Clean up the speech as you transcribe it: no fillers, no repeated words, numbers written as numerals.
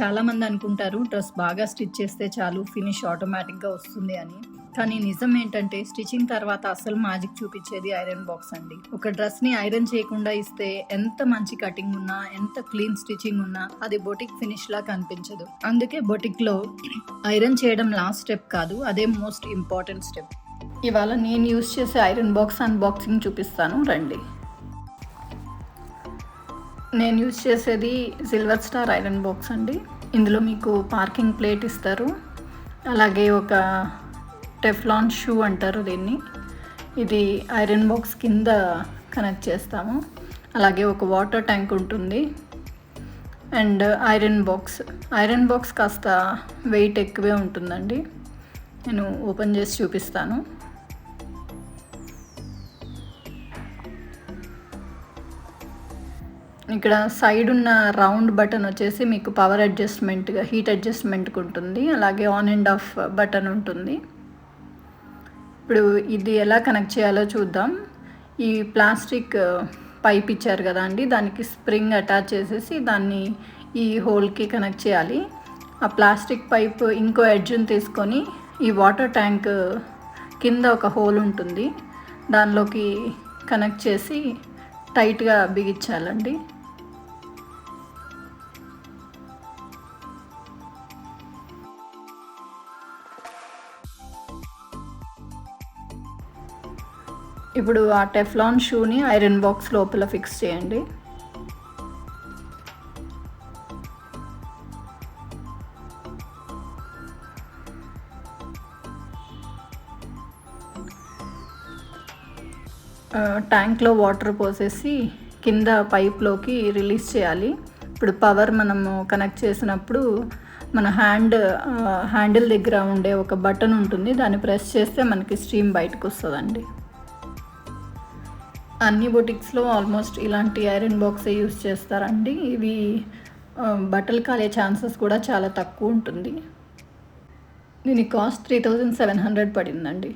చాలామంది అనుకుంటారు డ్రెస్ బాగా స్టిచ్ చేస్తే చాలు ఫినిష్ ఆటోమేటిక్గా వస్తుంది అని. కానీ నిజం ఏంటంటే స్టిచ్చింగ్ తర్వాత అసలు మ్యాజిక్ చూపించేది ఐరన్ బాక్స్ అండి. ఒక డ్రెస్ని ఐరన్ చేయకుండా ఇస్తే ఎంత మంచి కటింగ్ ఉన్నా, ఎంత క్లీన్ స్టిచ్చింగ్ ఉన్నా అది బొటిక్ ఫినిష్ లా కనిపించదు. అందుకే బొటిక్లో ఐరన్ చేయడం లాస్ట్ స్టెప్ కాదు, అదే మోస్ట్ ఇంపార్టెంట్ స్టెప్. ఇవాళ నేను యూస్ చేసే ఐరన్ బాక్స్ అన్బాక్సింగ్ చూపిస్తాను రండి. నేను యూజ్ చేసేది సిల్వర్ స్టార్ ఐరన్ బాక్స్ అండి. ఇందులో మీకు పార్కింగ్ ప్లేట్ ఇస్తారు, అలాగే ఒక టెఫ్లాన్ షూ అంటారు దీన్ని. ఇది ఐరన్ బాక్స్ కింద కనెక్ట్ చేస్తాము. అలాగే ఒక వాటర్ ట్యాంక్ ఉంటుంది అండ్ ఐరన్ బాక్స్ కాస్త వెయిట్ ఎక్కువే ఉంటుందండి. నేను ఓపెన్ చేసి చూపిస్తాను. ఇక్కడ సైడ్ ఉన్న రౌండ్ బటన్ వచ్చేసి మీకు పవర్ అడ్జస్ట్మెంట్గా హీట్ అడ్జస్ట్మెంట్కి ఉంటుంది. అలాగే ఆన్ అండ్ ఆఫ్ బటన్ ఉంటుంది. ఇప్పుడు ఇది ఎలా కనెక్ట్ చేయాలో చూద్దాం. ఈ ప్లాస్టిక్ పైప్ ఇచ్చారు కదా అండి, దానికి స్ప్రింగ్ అటాచ్ చేసేసి దాన్ని ఈ హోల్కి కనెక్ట్ చేయాలి. ఆ ప్లాస్టిక్ పైప్ ఇంకో ఎడ్జ్ని తీసుకొని ఈ వాటర్ ట్యాంక్ కింద ఒక హోల్ ఉంటుంది, దానిలోకి కనెక్ట్ చేసి టైట్గా బిగించాలండి. ఇప్పుడు ఆ టెఫ్లాన్ షూని ఐరన్ బాక్స్ లోపల ఫిక్స్ చేయండి. ట్యాంక్లో వాటర్ పోసేసి కింద పైప్లోకి రిలీజ్ చేయాలి. ఇప్పుడు పవర్ మనము కనెక్ట్ చేసినప్పుడు మన హ్యాండిల్ దగ్గర ఉండే ఒక బటన్ ఉంటుంది, దాన్ని ప్రెస్ చేస్తే మనకి స్ట్రీమ్ బయటకు వస్తుందండి. అన్ని బొటిక్స్లో ఆల్మోస్ట్ ఇలాంటి ఐరన్ బాక్సే యూస్ చేస్తారండి. ఇవి బట్టలు కాలే ఛాన్సెస్ కూడా చాలా తక్కువ ఉంటుంది. దీని కాస్ట్ 3700 పడిందండి.